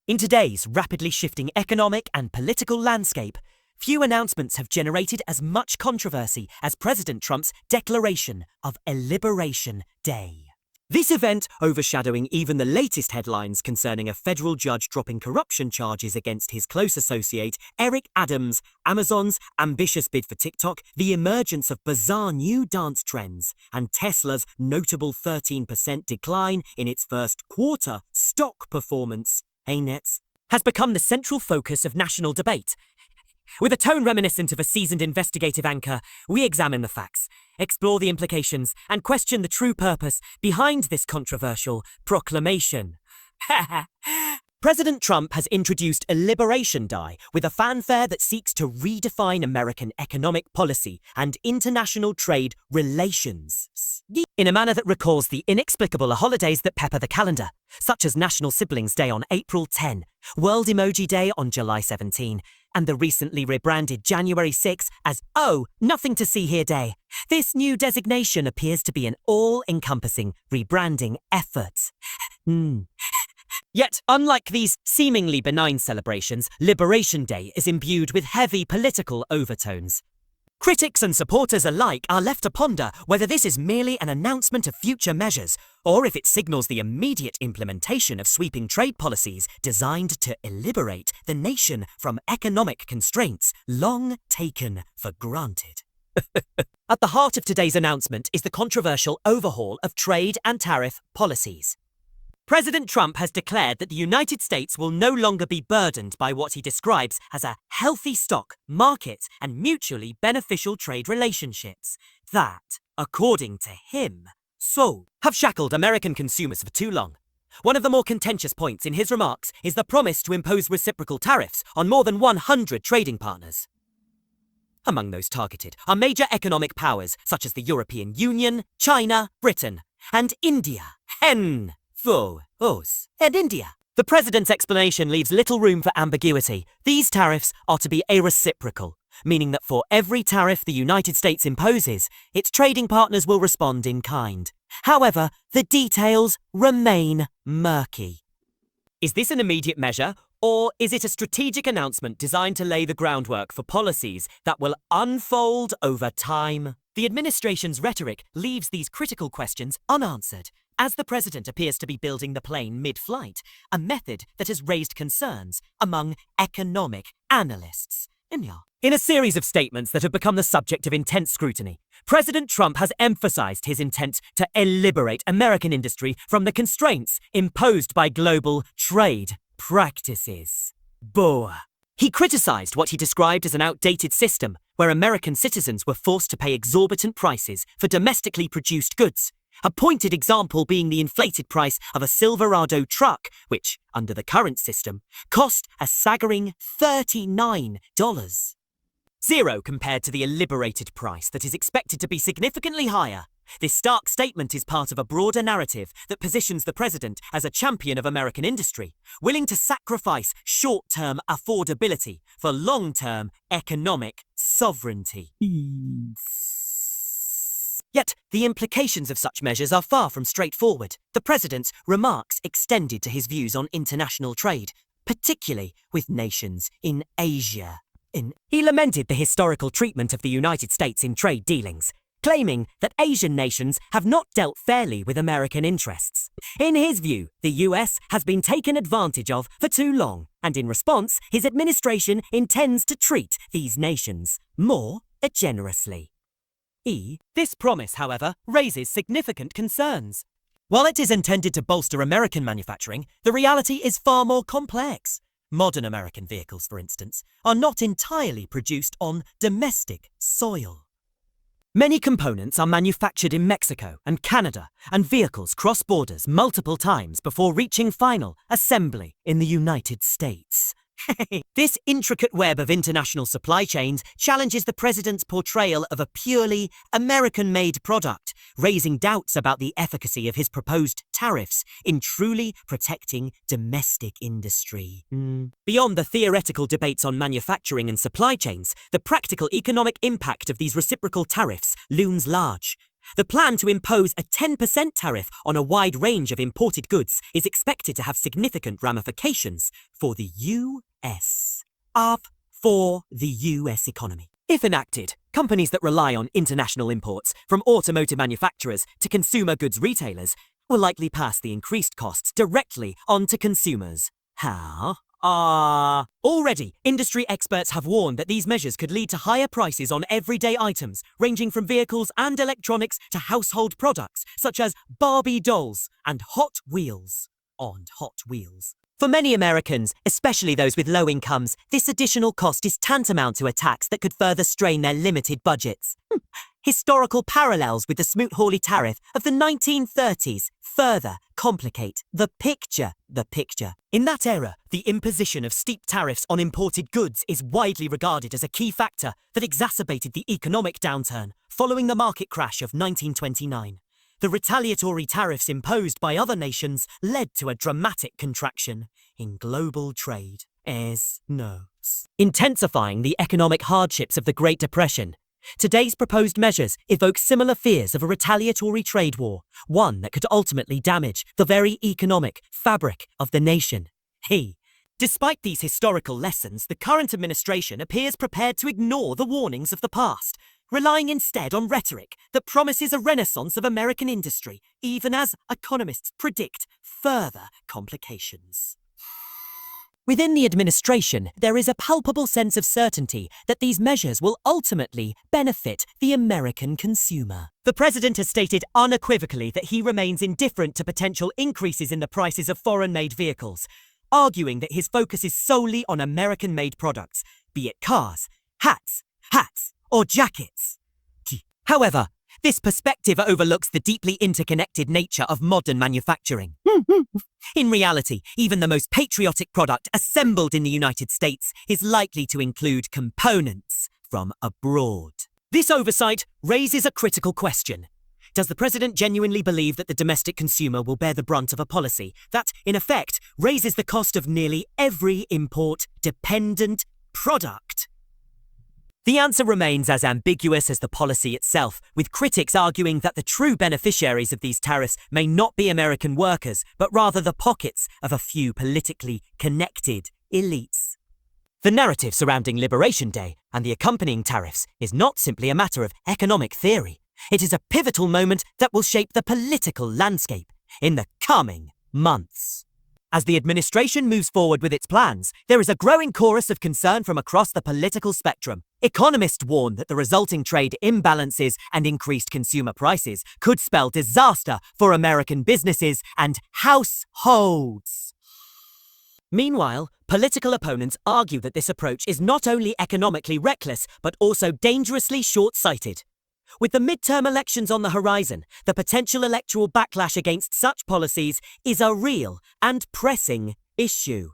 In today's rapidly shifting economic and political landscape, few announcements have generated as much controversy as President Trump's declaration of a Liberation Day. This event overshadowing even the latest headlines concerning a federal judge dropping corruption charges against his close associate, Eric Adams, Amazon's ambitious bid for TikTok, the emergence of bizarre new dance trends, and Tesla's notable 13% decline in its first quarter stock performance, has become the central focus of national debate. With a tone reminiscent of a seasoned investigative anchor, we examine the facts, explore the implications, and question the true purpose behind this controversial proclamation. President Trump has introduced a Liberation Day with a fanfare that seeks to redefine American economic policy and international trade relations in a manner that recalls the inexplicable holidays that pepper the calendar, such as National Siblings Day on April 10, World Emoji Day on July 17, and the recently rebranded January 6 as Oh, Nothing to See Here Day. This new designation appears to be an all-encompassing rebranding effort. Yet, unlike these seemingly benign celebrations, Liberation Day is imbued with heavy political overtones. Critics and supporters alike are left to ponder whether this is merely an announcement of future measures, or if it signals the immediate implementation of sweeping trade policies designed to liberate the nation from economic constraints long taken for granted. At the heart of today's announcement is the controversial overhaul of trade and tariff policies. President Trump has declared that the United States will no longer be burdened by what he describes as a healthy stock, market, and mutually beneficial trade relationships that, according to him, have shackled American consumers for too long. One of the more contentious points in his remarks is the promise to impose reciprocal tariffs on more than 100 trading partners. Among those targeted are major economic powers such as the European Union, China, Britain, and India. And India. The president's explanation leaves little room for ambiguity. These tariffs are to be reciprocal, meaning that for every tariff the United States imposes, its trading partners will respond in kind. However, the details remain murky. Is this an immediate measure, or is it a strategic announcement designed to lay the groundwork for policies that will unfold over time? The administration's rhetoric leaves these critical questions unanswered, as the president appears to be building the plane mid-flight, a method that has raised concerns among economic analysts. In a series of statements that have become the subject of intense scrutiny, President Trump has emphasized his intent to liberate American industry from the constraints imposed by global trade practices. He criticized what he described as an outdated system where American citizens were forced to pay exorbitant prices for domestically produced goods. A pointed example being the inflated price of a Silverado truck, which, under the current system, cost a staggering $39. Zero compared to the liberated price that is expected to be significantly higher. This stark statement is part of a broader narrative that positions the president as a champion of American industry, willing to sacrifice short-term affordability for long-term economic sovereignty. Yet, the implications of such measures are far from straightforward. The president's remarks extended to his views on international trade, particularly with nations in Asia. He lamented the historical treatment of the United States in trade dealings, claiming that Asian nations have not dealt fairly with American interests. In his view, the US has been taken advantage of for too long, and in response, his administration intends to treat these nations more generously. This promise, however, raises significant concerns. While it is intended to bolster American manufacturing, the reality is far more complex. Modern American vehicles, for instance, are not entirely produced on domestic soil. Many components are manufactured in Mexico and Canada, and vehicles cross borders multiple times before reaching final assembly in the United States. This intricate web of international supply chains challenges the president's portrayal of a purely American-made product, raising doubts about the efficacy of his proposed tariffs in truly protecting domestic industry. Beyond the theoretical debates on manufacturing and supply chains, the practical economic impact of these reciprocal tariffs looms large. The plan to impose a 10% tariff on a wide range of imported goods is expected to have significant ramifications for the US. For the US economy. If enacted, companies that rely on international imports, from automotive manufacturers to consumer goods retailers, will likely pass the increased costs directly on to consumers. How? Already, industry experts have warned that these measures could lead to higher prices on everyday items, ranging from vehicles and electronics to household products, such as Barbie dolls and Hot Wheels. For many Americans, especially those with low incomes, this additional cost is tantamount to a tax that could further strain their limited budgets. Historical parallels with the Smoot-Hawley tariff of the 1930s further complicate the picture. In that era, the imposition of steep tariffs on imported goods is widely regarded as a key factor that exacerbated the economic downturn following the market crash of 1929. The retaliatory tariffs imposed by other nations led to a dramatic contraction in global trade, intensifying the economic hardships of the Great Depression. Today's proposed measures evoke similar fears of a retaliatory trade war, one that could ultimately damage the very economic fabric of the nation. Despite these historical lessons, the current administration appears prepared to ignore the warnings of the past, relying instead on rhetoric that promises a renaissance of American industry, even as economists predict further complications. Within the administration, there is a palpable sense of certainty that these measures will ultimately benefit the American consumer. The president has stated unequivocally that he remains indifferent to potential increases in the prices of foreign-made vehicles, arguing that his focus is solely on American-made products, be it cars, hats, or jackets. However, this perspective overlooks the deeply interconnected nature of modern manufacturing. In reality, even the most patriotic product assembled in the United States is likely to include components from abroad. This oversight raises a critical question. Does the president genuinely believe that the domestic consumer will bear the brunt of a policy that, in effect, raises the cost of nearly every import-dependent product? The answer remains as ambiguous as the policy itself, with critics arguing that the true beneficiaries of these tariffs may not be American workers, but rather the pockets of a few politically connected elites. The narrative surrounding Liberation Day and the accompanying tariffs is not simply a matter of economic theory. It is a pivotal moment that will shape the political landscape in the coming months. As the administration moves forward with its plans, there is a growing chorus of concern from across the political spectrum. Economists warn that the resulting trade imbalances and increased consumer prices could spell disaster for American businesses and households. Meanwhile, political opponents argue that this approach is not only economically reckless, but also dangerously short-sighted. With the midterm elections on the horizon, the potential electoral backlash against such policies is a real and pressing issue.